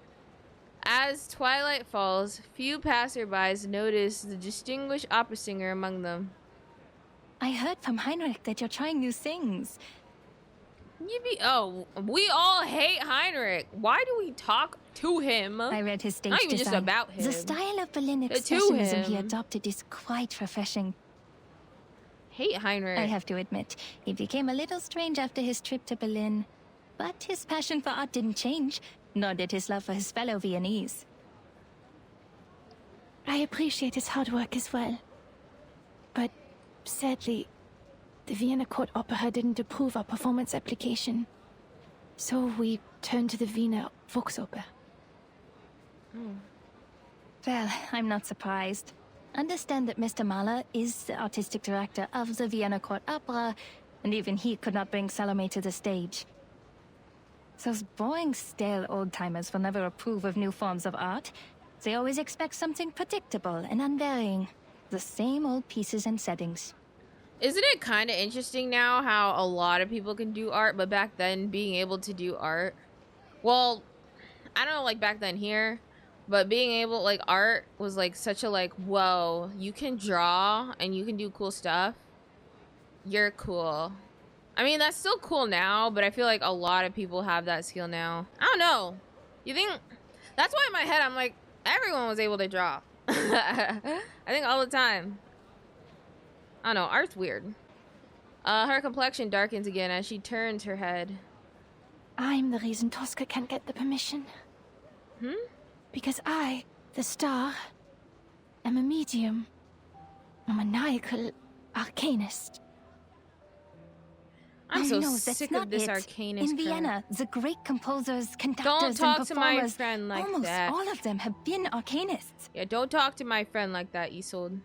As twilight falls, few passerbys notice the distinguished opera singer among them. I heard from Heinrich that you're trying new things. Oh, we all hate Heinrich. Why do we talk to him? I read his stage Not even design. just about him. The style of Berlin To expressionism he him. adopted is quite refreshing. Hate Heinrich. I have to admit, he became a little strange after his trip to Berlin. But his passion for art didn't change, nor did his love for his fellow Viennese. I appreciate his hard work as well. But sadly, the Vienna Court Opera didn't approve our performance application. So we turned to the Wiener Volksoper. Well, I'm not surprised. Understand that Mr. Mahler is the artistic director of the Vienna Court Opera, and even he could not bring Salome to the stage. Those boring, stale old-timers will never approve of new forms of art. They always expect something predictable and unvarying. The same old pieces and settings. Isn't it kind of interesting now how a lot of people can do art, but back then being able to do art, well, I don't know, like back then here, but being able, like, art was like such a like, whoa, you can draw and you can do cool stuff. You're cool. I mean, that's still cool now, but I feel like a lot of people have that skill now. I don't know. You think? That's why in my head I'm like, everyone was able to draw. I think all the time. I don't know, art's weird. Her complexion darkens again as she turns her head. I'm the reason Tosca can't get the permission. Because I, the star, am a medium. A maniacal arcanist. I'm so No, that's sick not of this it. arcanist In crap. Vienna, the great composers, conductors, Don't talk and to my performers, friend like almost that. all of them have been arcanists. Yeah, don't talk to my friend like that, Isolde.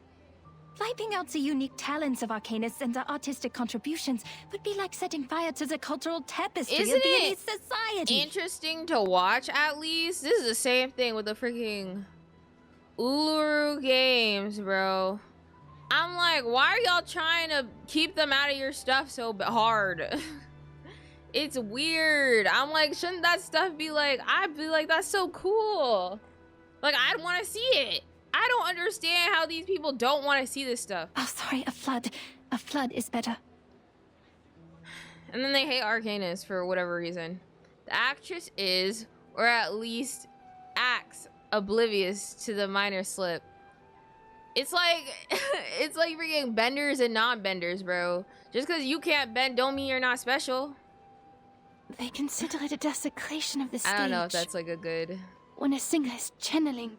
Wiping out the unique talents of arcanists and their artistic contributions would be like setting fire to the cultural tapestry Isn't of Viennese it society. interesting to watch, at least? This is the same thing with the freaking Uluru games, bro. I'm like, why are y'all trying to keep them out of your stuff so hard? It's weird. I'm like, shouldn't that stuff be like, I'd be like, that's so cool. Like, I'd want to see it. I don't understand how these people don't want to see this stuff. Oh, sorry, a flood. A flood is better. And then they hate Arcanus for whatever reason. The actress is, or at least acts, oblivious to the minor slip. It's like, it's like freaking benders and non-benders, bro. Just because you can't bend don't mean you're not special. They consider it a desecration of the stage. I don't know if that's like a good... When a singer is channeling,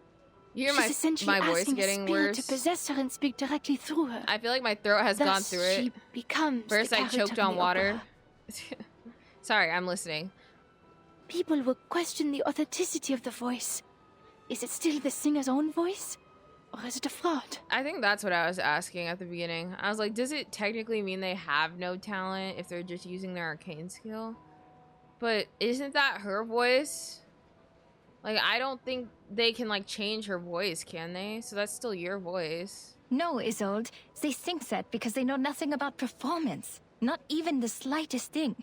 You hear she's essentially my voice asking getting a spirit worse? to possess her and speak directly through her. I feel like my throat has Thus, gone through it. she becomes First the I character choked in on the water. opera. Sorry, I'm listening. People will question the authenticity of the voice. Is it still the singer's own voice? Or is it a fraud? I think that's what I was asking at the beginning. I was like, does it technically mean they have no talent if they're just using their arcane skill? But isn't that her voice? Like, I don't think they can, like, change her voice, can they? So that's still your voice. No, Isolde. They think that because they know nothing about performance. Not even the slightest thing.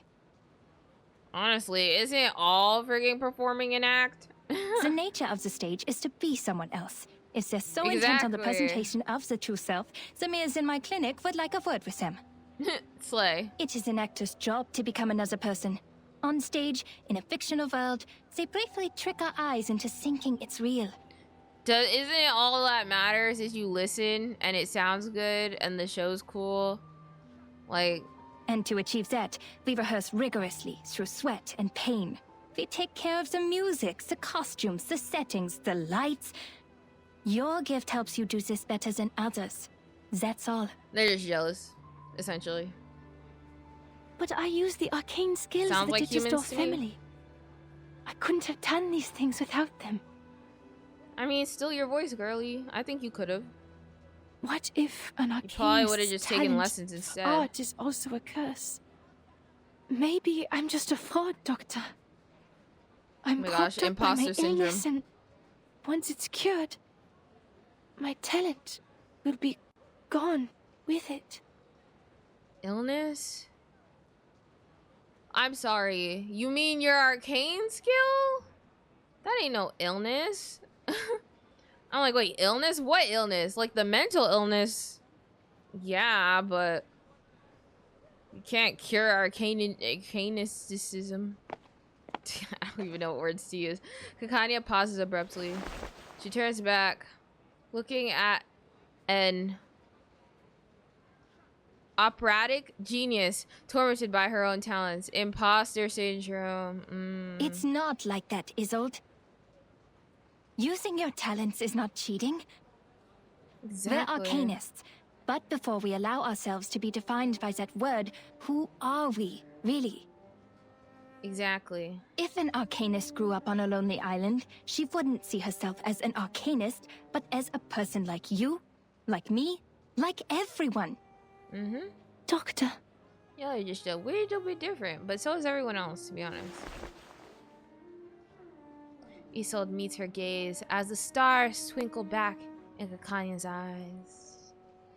Honestly, isn't all frigging performing an act? The nature of the stage is to be someone else. If they're so intent on the Exactly. presentation of the true self, the mirrors in my clinic would like a word with them. Slay. It is an actor's job to become another person. On stage, in a fictional world, they briefly trick our eyes into thinking it's real. Isn't it all that matters is you listen and it sounds good and the show's cool? Like, And to achieve that, we rehearse rigorously through sweat and pain. We take care of the music, the costumes, the settings, the lights. Your gift helps you do this better than others. That's all. they're just jealous, essentially. But I use the arcane skills Sounds of the like Digistor humans to me. family. I couldn't have done these things without them. I mean, it's still your voice, girly. I think you could have. What if an arcane probably would've just taken lessons instead. Art is also a curse. Maybe I'm just a fraud, Doctor. I'm Oh my gosh, propped up by my imposter syndrome. illness and once it's cured, my talent will be gone with it. Illness? I'm sorry. You mean your arcane skill? That ain't no illness. I'm like, wait, illness? What illness? Like the mental illness? Yeah, but you can't cure arcanisticism. I don't even know what words to use. Kakanya pauses abruptly. She turns back, looking at an operatic genius tormented by her own talents. Imposter syndrome. It's not like that, Isolde. Using your talents is not cheating. Exactly. We're arcanists. But before we allow ourselves to be defined by that word, who are we, really? Exactly. If an arcanist grew up on a lonely island, she wouldn't see herself as an arcanist, but as a person like you, like me, like everyone. Mm-hmm. Doctor. Yeah, you're just a little bit different, but so is everyone else, to be honest. Isolde meets her gaze as the stars twinkle back in Kakanya's eyes.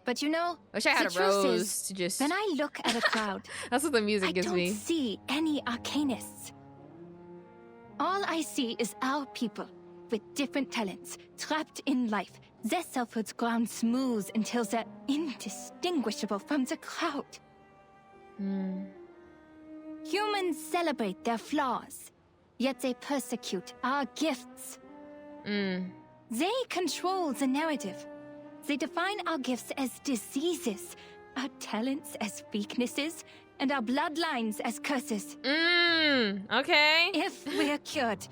But you know, I wish I had the a truth rose is, to just... when I look at a crowd, That's what the music I gives don't me. see any arcanists. All I see is our people, with different talents, trapped in life, their selfhoods ground smooth until they're indistinguishable from the crowd. Humans celebrate their flaws, yet they persecute our gifts. They control the narrative. They define our gifts as diseases, our talents as weaknesses, and our bloodlines as curses. Okay. If we're cured,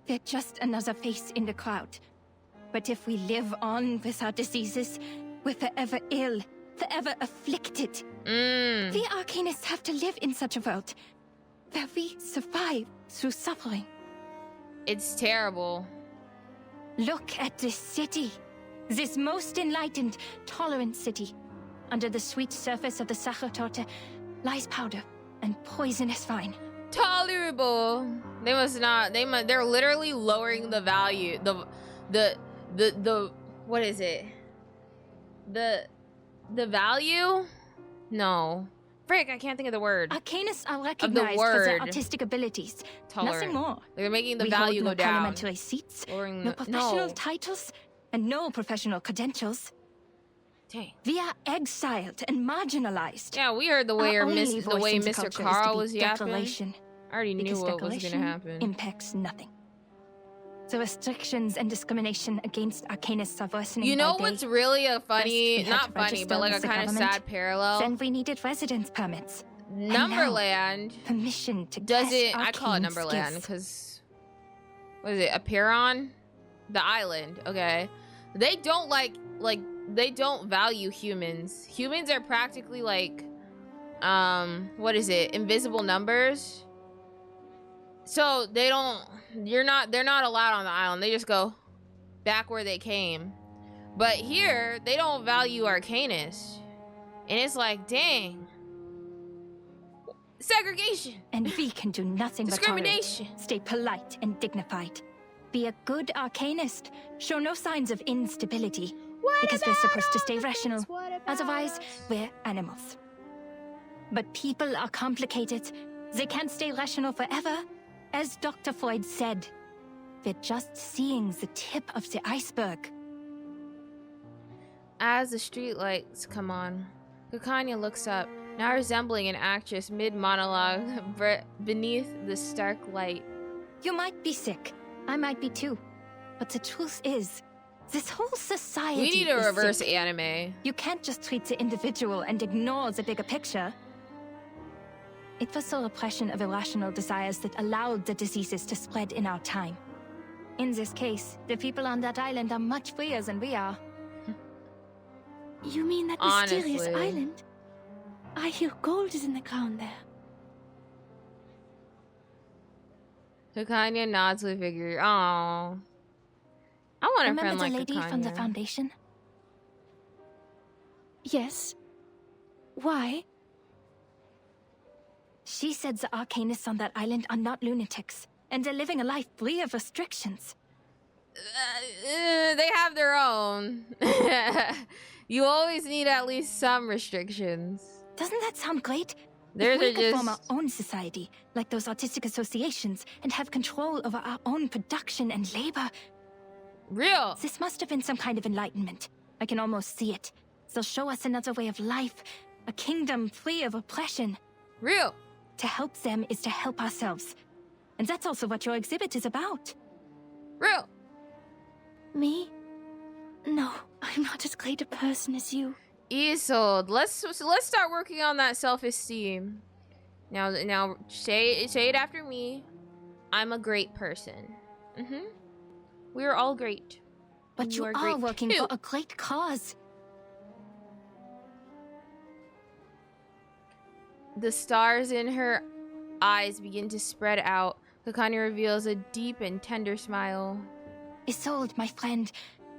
we're just another face in the crowd. But if we live on with our diseases, we're forever ill, forever afflicted. We arcanists have to live in such a world where we survive through suffering. It's terrible. Look at this city. This most enlightened, tolerant city. Under the sweet surface of the Sachertorte lies powder and poisonous vine. Tolerable. They must not. They're literally lowering the value. The what is it? The value? No. Frick, I can't think of the word. Arcanists are recognized for their artistic abilities. Tolerant. Nothing more. They're making the We value hold go no down. parliamentary seats, Lowering no the- professional no. titles, and no professional credentials. Dang. We are exiled and marginalized. Yeah, we heard the way Our only the way voice in Mr. culture is to Carl be was yapping. declaration, I already knew because what was gonna declaration happen. impacts nothing. The restrictions and discrimination against arcanists are worsening. You know by day. what's really a funny, First, we had not to funny, register but like a with the kind of government. sad parallel. Then we needed residence permits. Numberland Permission to does test it. I call it arcane Numberland skills. because what is it? Appear on the island. Okay, they don't like they don't value humans. Humans are practically like what is it? Invisible numbers. So they don't. They're not allowed on the island. They just go back where they came. But here they don't value arcanists, and it's like, dang. Segregation. And we can do nothing but tolerate. Discrimination. Stay polite and dignified. Be a good arcanist. Show no signs of instability. Because we're supposed to stay rational. Otherwise, we're animals. But people are complicated. They can't stay rational forever. As Dr. Freud said, we're just seeing the tip of the iceberg. As the streetlights come on, Kakanya looks up, now resembling an actress mid-monologue beneath the stark light. You might be sick. I might be too. But the truth is, this whole society We need a is reverse sick. anime. You can't just treat the individual and ignore the bigger picture. It was the repression of irrational desires that allowed the diseases to spread in our time. In this case, the people on that island are much freer than we are. You mean that mysterious Honestly. island? I hear gold is in the ground there. Kakanya nods with vigor. Aww. I want a Remember friend the like lady Kakanya. from the foundation? Yes. Why? She said the arcanists on that island are not lunatics, and they're living a life free of restrictions. they have their own. You always need at least some restrictions. Doesn't that sound great? Theirs If we are could form our just own society, like those artistic associations, and have control over our own production and labor. real. This must have been some kind of enlightenment. I can almost see it. They'll show us another way of life, a kingdom free of oppression. Real. To help them is to help ourselves. And that's also what your exhibit is about. Real. Me? No, I'm not as great a person as you. Isolde, let's start working on that self-esteem. Now say it after me. I'm a great person. We're all great. But you are great working too. for a great cause. The stars in her eyes begin to spread out. Kakanya reveals a deep and tender smile. Isolde, my friend,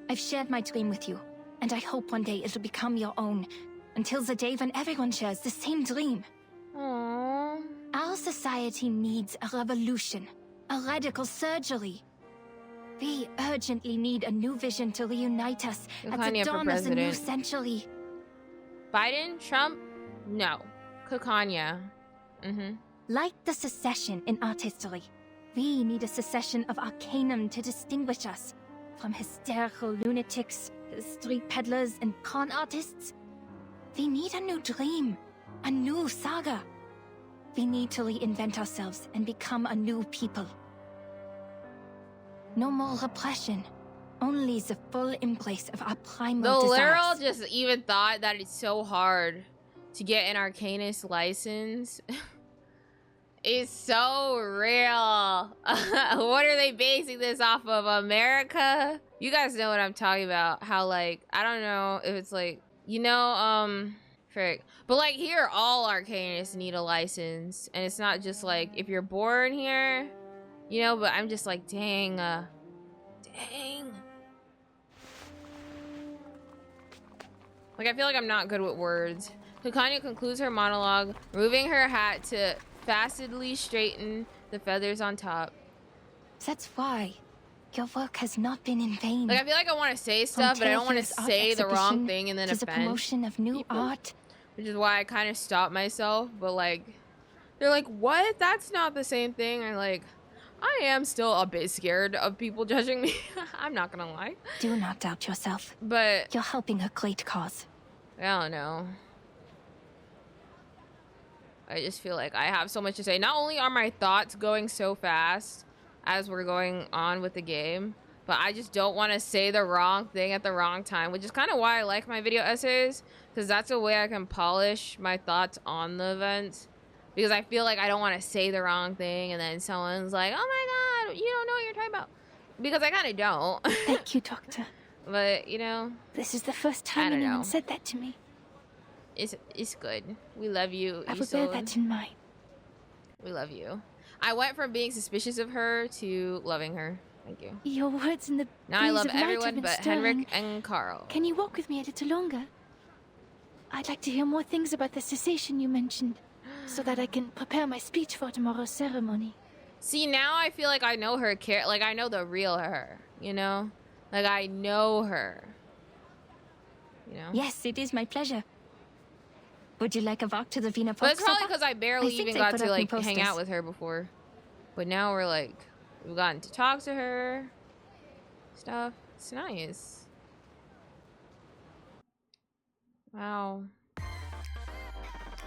I've shared my dream with you, and I hope one day it'll become your own. Until the day when everyone shares the same dream. Aww. Our society needs a revolution, a radical surgery. We urgently need a new vision to reunite us at the Kakanya for dawn of the new president. century. Biden? Trump? No. Kakanya. Like the secession in art history, we need a secession of arcanum to distinguish us from hysterical lunatics, street peddlers, and con artists. We need a new dream, a new saga. We need to reinvent ourselves and become a new people. No more repression, only the full embrace of our primal The literal desires. just even thought that it's so hard to get an Arcanist license. It's so real. What are they basing this off of? America? You guys know what I'm talking about. How, like, I don't know if it's like, you know, frick. But like here, all Arcanists need a license. And it's not just like if you're born here, you know, but I'm just like, dang. Dang. Like, I feel like I'm not good with words. Kakanya concludes her monologue, removing her hat to facetedly straighten the feathers on top. That's why. Your work has not been in vain. Like, I feel like I want to say stuff, but I don't want to say the wrong thing and then to the offend promotion of new people. art. Which is why I kind of stopped myself. But, like, they're like, what? That's not the same thing. I'm like, I am still a bit scared of people judging me. I'm not gonna lie. Do not doubt yourself. But You're helping a great cause. I don't know. I just feel like I have so much to say. Not only are my thoughts going so fast as we're going on with the game, but I just don't want to say the wrong thing at the wrong time, which is kind of why I like my video essays, because that's a way I can polish my thoughts on the events. Because I feel like I don't want to say the wrong thing and then someone's like, oh my god, you don't know what you're talking about. Because I kind of don't. Thank you, Doctor. But, you know, This is the first I time don't anyone know. said that to me. it's good. We love you, I will bear Isolde. that in mind. We love you. I went from being suspicious of her to loving her. Thank you. Your words in the Now I blaze love of light have everyone been but stirring. Henrik and Carl. Can you walk with me a little longer? I'd like to hear more things about the cessation you mentioned, so that I can prepare my speech for tomorrow's ceremony. See, now I feel like I know her like I know the real her, you know? Like I know her. You know? Yes, it is my pleasure. Would you like a walk to the Wiener But it's probably Volksopera? because I barely I think even they got put to up like new hang posters. out with her before. But now we're like, we've gotten to talk to her. Stuff. It's nice. Wow.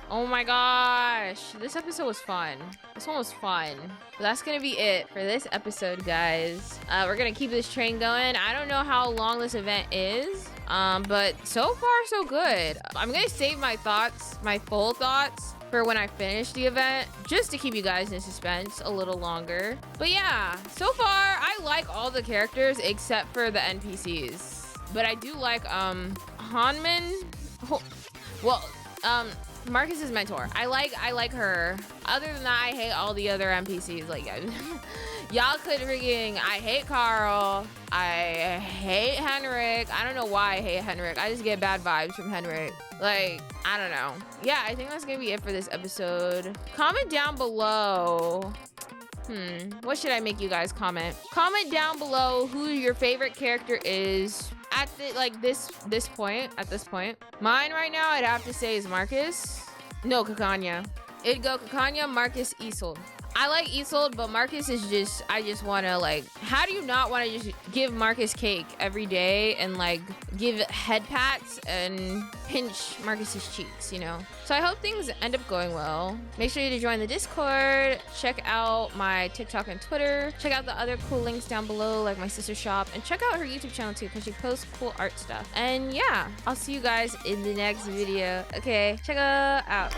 Oh my gosh. This episode was fun. This one was fun. But that's gonna be it for this episode, guys. We're gonna keep this train going. I don't know how long this event is. But so far so good. I'm gonna save my thoughts, my full thoughts, for when I finish the event, just to keep you guys in suspense a little longer. But yeah, so far I like all the characters except for the NPCs. But I do like Hanman. Marcus's mentor. I like her. Other than that, I hate all the other NPCs. Like, y'all could freaking. I hate Carl. I hate Henrik. I don't know why I hate Henrik. I just get bad vibes from Henrik. Like, I don't know. Yeah, I think that's gonna be it for this episode. Comment down below What should I make you guys comment? Comment down below who your favorite character is at the, like this point, at this point. Mine right now, I'd have to say is Marcus. No, Kakanya. It'd go Kakanya, Marcus, Isolde. I like Isolde, but Marcus is just, I just want to like, how do you not want to just give Marcus cake every day and like give head pats and pinch Marcus's cheeks, you know? So I hope things end up going well. Make sure to join the Discord, check out my TikTok and Twitter, check out the other cool links down below like my sister's shop, and check out her YouTube channel too because she posts cool art stuff. And yeah, I'll see you guys in the next video. Okay, Cheko out.